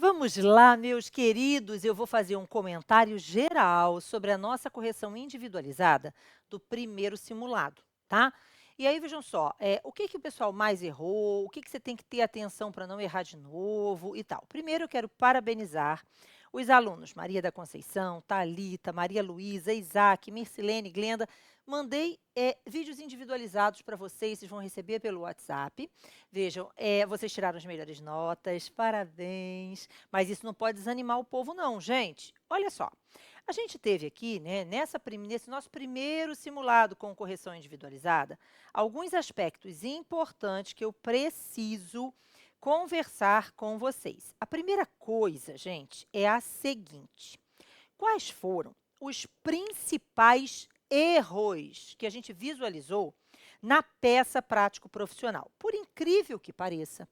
Vamos lá, meus queridos, eu vou fazer um comentário geral sobre a nossa correção individualizada do primeiro simulado, tá? E aí, vejam só, o que que o pessoal mais errou, o que que você tem que ter atenção para não errar de novo e tal. Primeiro, eu quero parabenizar os alunos Maria da Conceição, Thalita, Maria Luísa, Isaac, Mircilene, Glenda. Mandei vídeos individualizados para vocês vão receber pelo WhatsApp. Vejam, vocês tiraram as melhores notas, parabéns. Mas isso não pode desanimar o povo não, gente. Olha só, a gente teve aqui, né, nesse nosso primeiro simulado com correção individualizada, alguns aspectos importantes que eu preciso conversar com vocês. A primeira coisa, gente, é a seguinte: quais foram os principais erros que a gente visualizou na peça prático-profissional? Por incrível que pareça,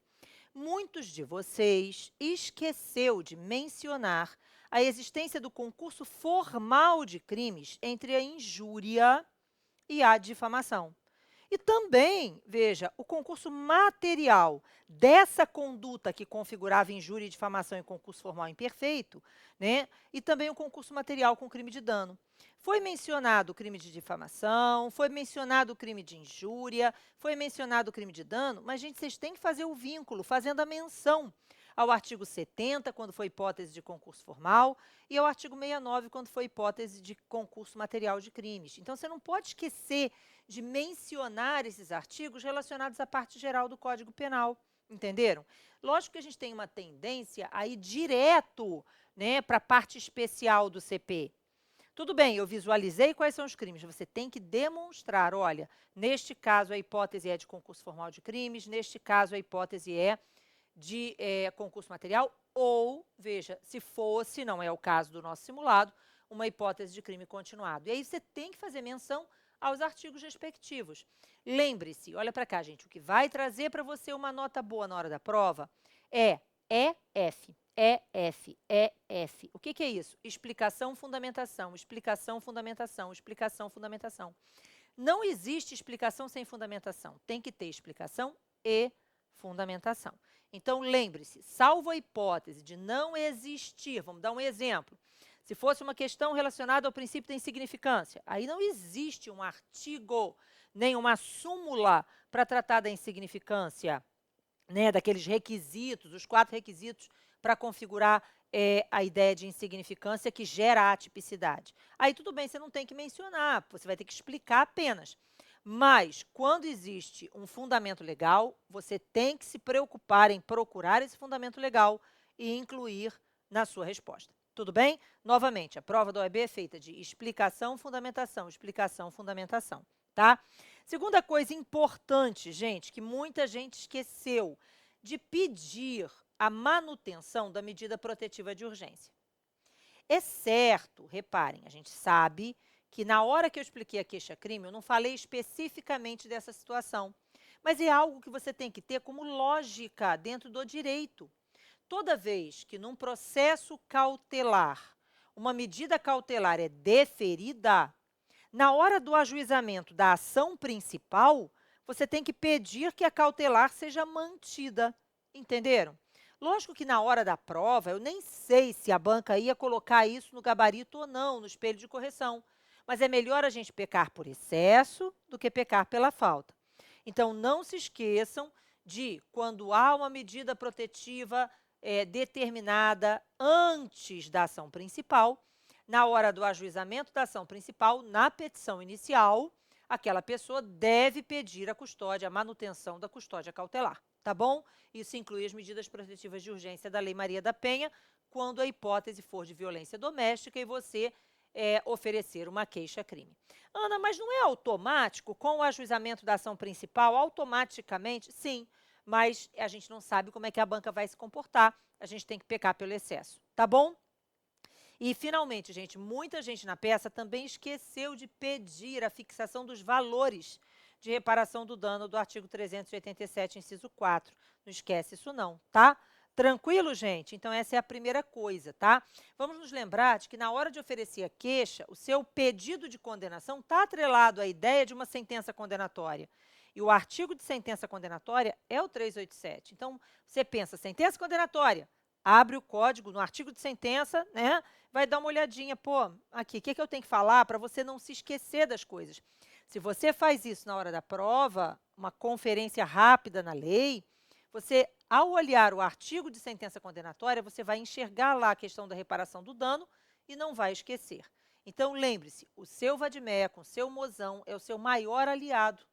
muitos de vocês esqueceu de mencionar a existência do concurso formal de crimes entre a injúria e a difamação. E também, veja, o concurso material dessa conduta que configurava injúria, difamação e concurso formal imperfeito, né? E também o concurso material com crime de dano. Foi mencionado o crime de difamação, foi mencionado o crime de injúria, foi mencionado o crime de dano, mas, gente, vocês têm que fazer o vínculo, fazendo a menção ao artigo 70, quando foi hipótese de concurso formal, e ao artigo 69, quando foi hipótese de concurso material de crimes. Então, você não pode esquecer de mencionar esses artigos relacionados à parte geral do Código Penal, entenderam? Lógico que a gente tem uma tendência a ir direto, né, para a parte especial do CP. Tudo bem, eu visualizei quais são os crimes, você tem que demonstrar, olha, neste caso a hipótese é de concurso formal de crimes, neste caso a hipótese é de concurso material, ou, veja, se fosse, não é o caso do nosso simulado, uma hipótese de crime continuado. E aí você tem que fazer menção aos artigos respectivos. Lembre-se, olha para cá, gente, o que vai trazer para você uma nota boa na hora da prova é EF. EF, EF. O que que é isso? Explicação, fundamentação, explicação, fundamentação, explicação, fundamentação. Não existe explicação sem fundamentação. Tem que ter explicação e fundamentação. Então, lembre-se, salvo a hipótese de não existir, vamos dar um exemplo, se fosse uma questão relacionada ao princípio da insignificância, aí não existe um artigo, nem uma súmula para tratar da insignificância, né, daqueles requisitos, os 4 requisitos para configurar a ideia de insignificância que gera a atipicidade. Aí tudo bem, você não tem que mencionar, você vai ter que explicar apenas. Mas, quando existe um fundamento legal, você tem que se preocupar em procurar esse fundamento legal e incluir na sua resposta. Tudo bem? Novamente, a prova da OAB é feita de explicação, fundamentação, tá? Segunda coisa importante, gente, que muita gente esqueceu, de pedir a manutenção da medida protetiva de urgência. É certo, reparem, a gente sabe que na hora que eu expliquei a queixa-crime, eu não falei especificamente dessa situação, mas é algo que você tem que ter como lógica dentro do direito. Toda vez que num processo cautelar, uma medida cautelar é deferida, na hora do ajuizamento da ação principal, você tem que pedir que a cautelar seja mantida, entenderam? Lógico que na hora da prova, eu nem sei se a banca ia colocar isso no gabarito ou não, no espelho de correção, mas é melhor a gente pecar por excesso do que pecar pela falta. Então, não se esqueçam de, quando há uma medida protetiva determinada antes da ação principal, na hora do ajuizamento da ação principal, na petição inicial, aquela pessoa deve pedir a custódia, a manutenção da custódia cautelar, tá bom? Isso inclui as medidas protetivas de urgência da Lei Maria da Penha, quando a hipótese for de violência doméstica e você oferecer uma queixa-crime. Ana, mas não é automático, com o ajuizamento da ação principal, automaticamente? Sim, mas a gente não sabe como é que a banca vai se comportar, a gente tem que pecar pelo excesso, tá bom? E, finalmente, gente, muita gente na peça também esqueceu de pedir a fixação dos valores de reparação do dano do artigo 387, inciso 4. Não esquece isso não, tá? Tranquilo, gente? Então, essa é a primeira coisa, tá? Vamos nos lembrar de que, na hora de oferecer a queixa, o seu pedido de condenação está atrelado à ideia de uma sentença condenatória. E o artigo de sentença condenatória é o 387. Então, você pensa, sentença condenatória, abre o código no artigo de sentença, né? Vai dar uma olhadinha, pô, aqui, o que eu tenho que falar para você não se esquecer das coisas. Se você faz isso na hora da prova, uma conferência rápida na lei, você, ao olhar o artigo de sentença condenatória, você vai enxergar lá a questão da reparação do dano e não vai esquecer. Então, lembre-se, o seu vadimécum, o seu mozão, é o seu maior aliado.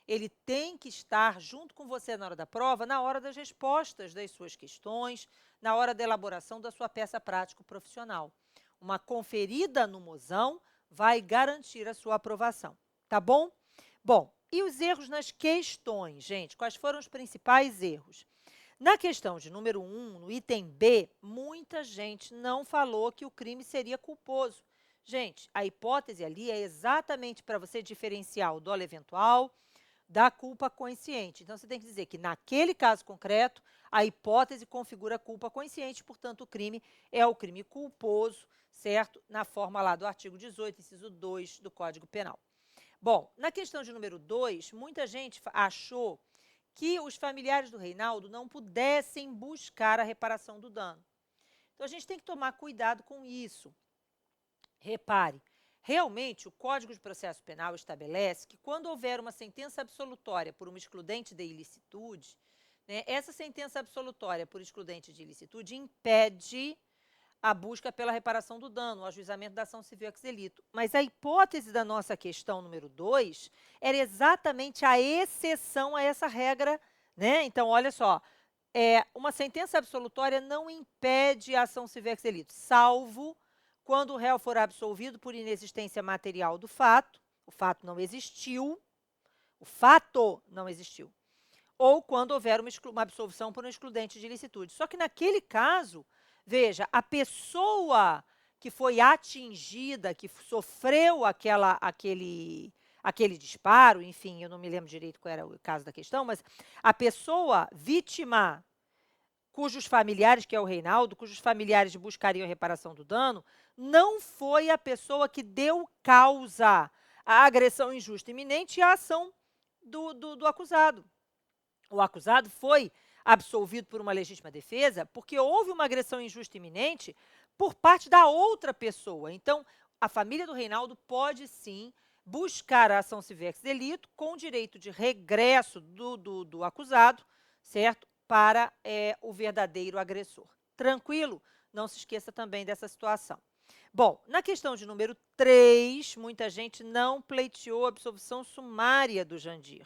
Ele tem que estar junto com você na hora da prova, na hora das respostas das suas questões, na hora da elaboração da sua peça prático-profissional. Uma conferida no mozão vai garantir a sua aprovação, tá bom? Bom, e os erros nas questões, gente? Quais foram os principais erros? Na questão de número 1, no item B, muita gente não falou que o crime seria culposo. Gente, a hipótese ali é exatamente para você diferenciar o dolo eventual da culpa consciente. Então, você tem que dizer que, naquele caso concreto, a hipótese configura culpa consciente, portanto, o crime é o crime culposo, certo? Na forma lá do artigo 18, inciso 2 do Código Penal. Bom, na questão de número 2, muita gente achou que os familiares do Reinaldo não pudessem buscar a reparação do dano. Então, a gente tem que tomar cuidado com isso. Repare, realmente, o Código de Processo Penal estabelece que, quando houver uma sentença absolutória por uma excludente de ilicitude, né, essa sentença absolutória por excludente de ilicitude impede a busca pela reparação do dano, o ajuizamento da ação civil ex delito. Mas a hipótese da nossa questão número 2 era exatamente a exceção a essa regra, né? Então, olha só, uma sentença absolutória não impede a ação civil ex delito, salvo quando o réu for absolvido por inexistência material do fato, o fato não existiu, ou quando houver uma absolvição por um excludente de ilicitude. Só que, naquele caso, veja, a pessoa que foi atingida, que sofreu aquele disparo, enfim, eu não me lembro direito qual era o caso da questão, mas a pessoa vítima, cujos familiares, que é o Reinaldo, cujos familiares buscariam a reparação do dano, não foi a pessoa que deu causa à agressão injusta iminente e à ação do acusado. O acusado foi absolvido por uma legítima defesa porque houve uma agressão injusta iminente por parte da outra pessoa. Então, a família do Reinaldo pode, sim, buscar a ação civil ex delito com direito de regresso do acusado, certo? Para o verdadeiro agressor. Tranquilo? Não se esqueça também dessa situação. Bom, na questão de número 3, muita gente não pleiteou a absolvição sumária do Jandir.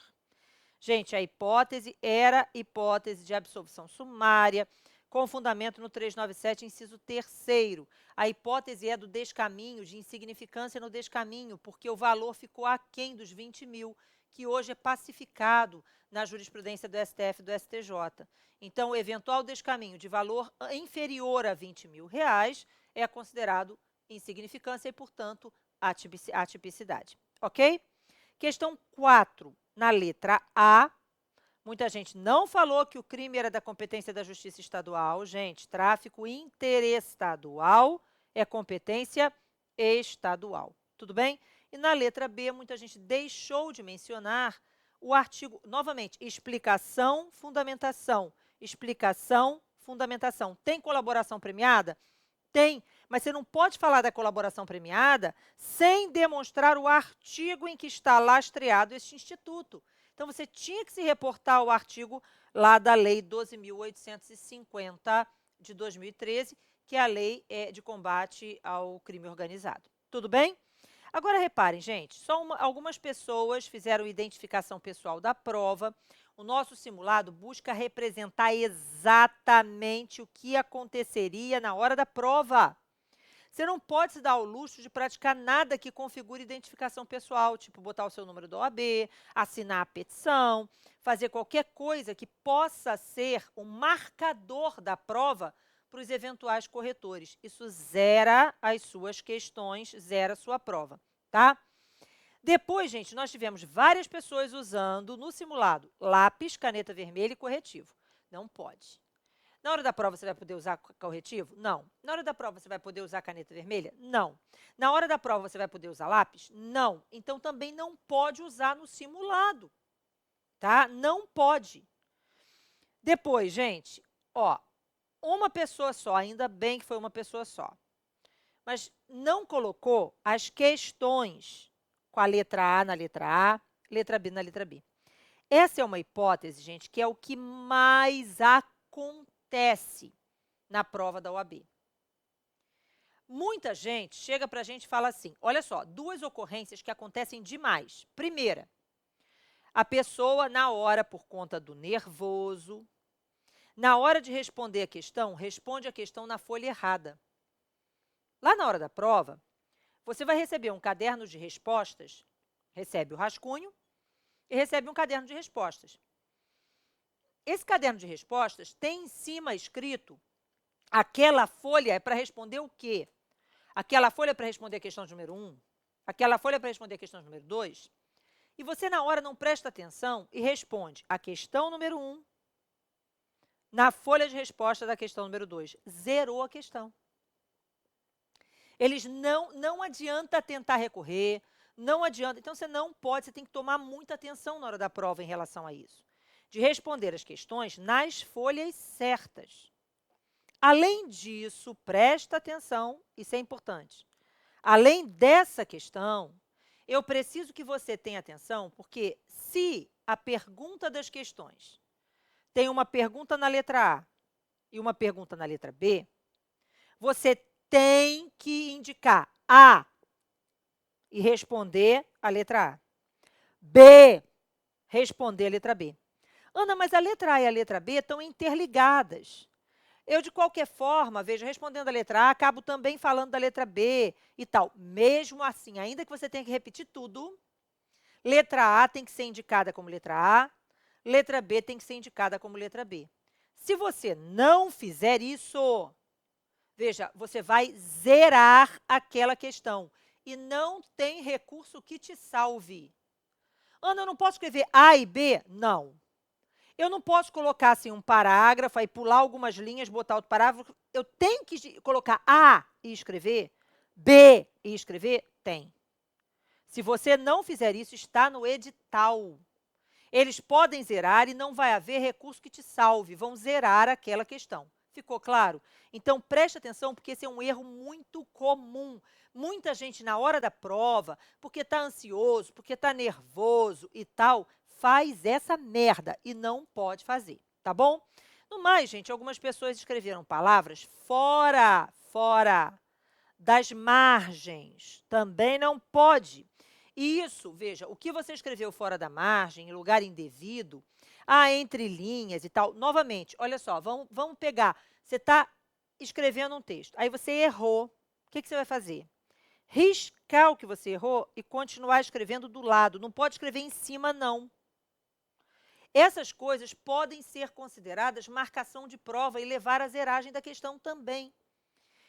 Gente, a hipótese era hipótese de absolvição sumária, com fundamento no 397, inciso 3º. A hipótese é do descaminho, de insignificância no descaminho, porque o valor ficou aquém dos 20 mil, que hoje é pacificado na jurisprudência do STF e do STJ. Então, o eventual descaminho de valor inferior a 20 mil reais é considerado insignificância e, portanto, atipicidade. Ok? Questão 4, na letra A, muita gente não falou que o crime era da competência da Justiça Estadual. Gente, tráfico interestadual é competência estadual. Tudo bem? E na letra B, muita gente deixou de mencionar o artigo, novamente, explicação, fundamentação. Explicação, fundamentação. Tem colaboração premiada? Tem, mas você não pode falar da colaboração premiada sem demonstrar o artigo em que está lastreado este instituto. Então, você tinha que se reportar ao artigo lá da Lei 12.850 de 2013, que é a lei de combate ao crime organizado. Tudo bem? Agora, reparem, gente, algumas pessoas fizeram identificação pessoal da prova. O nosso simulado busca representar exatamente o que aconteceria na hora da prova. Você não pode se dar ao luxo de praticar nada que configure identificação pessoal, tipo botar o seu número da OAB, assinar a petição, fazer qualquer coisa que possa ser um marcador da prova para os eventuais corretores. Isso zera as suas questões, zera a sua prova, tá? Depois, gente, nós tivemos várias pessoas usando no simulado lápis, caneta vermelha e corretivo. Não pode. Na hora da prova, você vai poder usar corretivo? Não. Na hora da prova, você vai poder usar caneta vermelha? Não. Na hora da prova, você vai poder usar lápis? Não. Então, também não pode usar no simulado, tá? Não pode. Depois, gente, ó, uma pessoa só, ainda bem que foi uma pessoa só. Mas não colocou as questões com a letra A na letra A, letra B na letra B. Essa é uma hipótese, gente, que é o que mais acontece na prova da OAB. Muita gente chega para a gente e fala assim, olha só, duas ocorrências que acontecem demais. Primeira, a pessoa, na hora, por conta do nervoso, na hora de responder a questão, responde a questão na folha errada. Lá na hora da prova, você vai receber um caderno de respostas, recebe o rascunho e recebe um caderno de respostas. Esse caderno de respostas tem em cima escrito aquela folha é para responder o quê? Aquela folha é para responder a questão número 1, aquela folha é para responder a questão número 2, e você, na hora, não presta atenção e responde a questão número 1 na folha de resposta da questão número 2. Zerou a questão. Eles não adianta tentar recorrer, não adianta. Então, você não pode, você tem que tomar muita atenção na hora da prova em relação a isso. De responder as questões nas folhas certas. Além disso, presta atenção, isso é importante. Além dessa questão, eu preciso que você tenha atenção, porque se a pergunta das questões tem uma pergunta na letra A e uma pergunta na letra B, você tem que indicar A e responder a letra A. B, responder a letra B. Ana, mas a letra A e a letra B estão interligadas. Eu, de qualquer forma, veja, respondendo a letra A, acabo também falando da letra B e tal. Mesmo assim, ainda que você tenha que repetir tudo, letra A tem que ser indicada como letra A, letra B tem que ser indicada como letra B. Se você não fizer isso, veja, você vai zerar aquela questão e não tem recurso que te salve. Ana, eu não posso escrever A e B? Não. Eu não posso colocar assim um parágrafo, aí pular algumas linhas, botar outro parágrafo. Eu tenho que colocar A e escrever, B e escrever? Tem. Se você não fizer isso, está no edital. Eles podem zerar e não vai haver recurso que te salve, vão zerar aquela questão. Ficou claro? Então, preste atenção, porque esse é um erro muito comum. Muita gente, na hora da prova, porque está ansioso, porque está nervoso e tal, faz essa merda e não pode fazer, tá bom? No mais, gente, algumas pessoas escreveram palavras fora das margens. Também não pode. E isso, veja, o que você escreveu fora da margem, em lugar indevido, entre linhas e tal, novamente, olha só, vamos pegar, você está escrevendo um texto, aí você errou, o que você vai fazer? Riscar o que você errou e continuar escrevendo do lado, não pode escrever em cima, não. Essas coisas podem ser consideradas marcação de prova e levar à zeragem da questão também.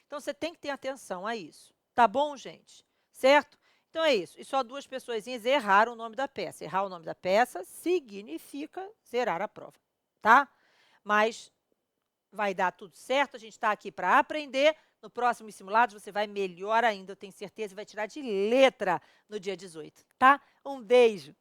Então, você tem que ter atenção a isso. Tá bom, gente? Certo? Então, é isso. E só duas pessoas erraram o nome da peça. Errar o nome da peça significa zerar a prova, tá? Mas vai dar tudo certo, a gente está aqui para aprender. No próximo simulado, você vai melhor ainda, eu tenho certeza, e vai tirar de letra no dia 18, tá? Um beijo!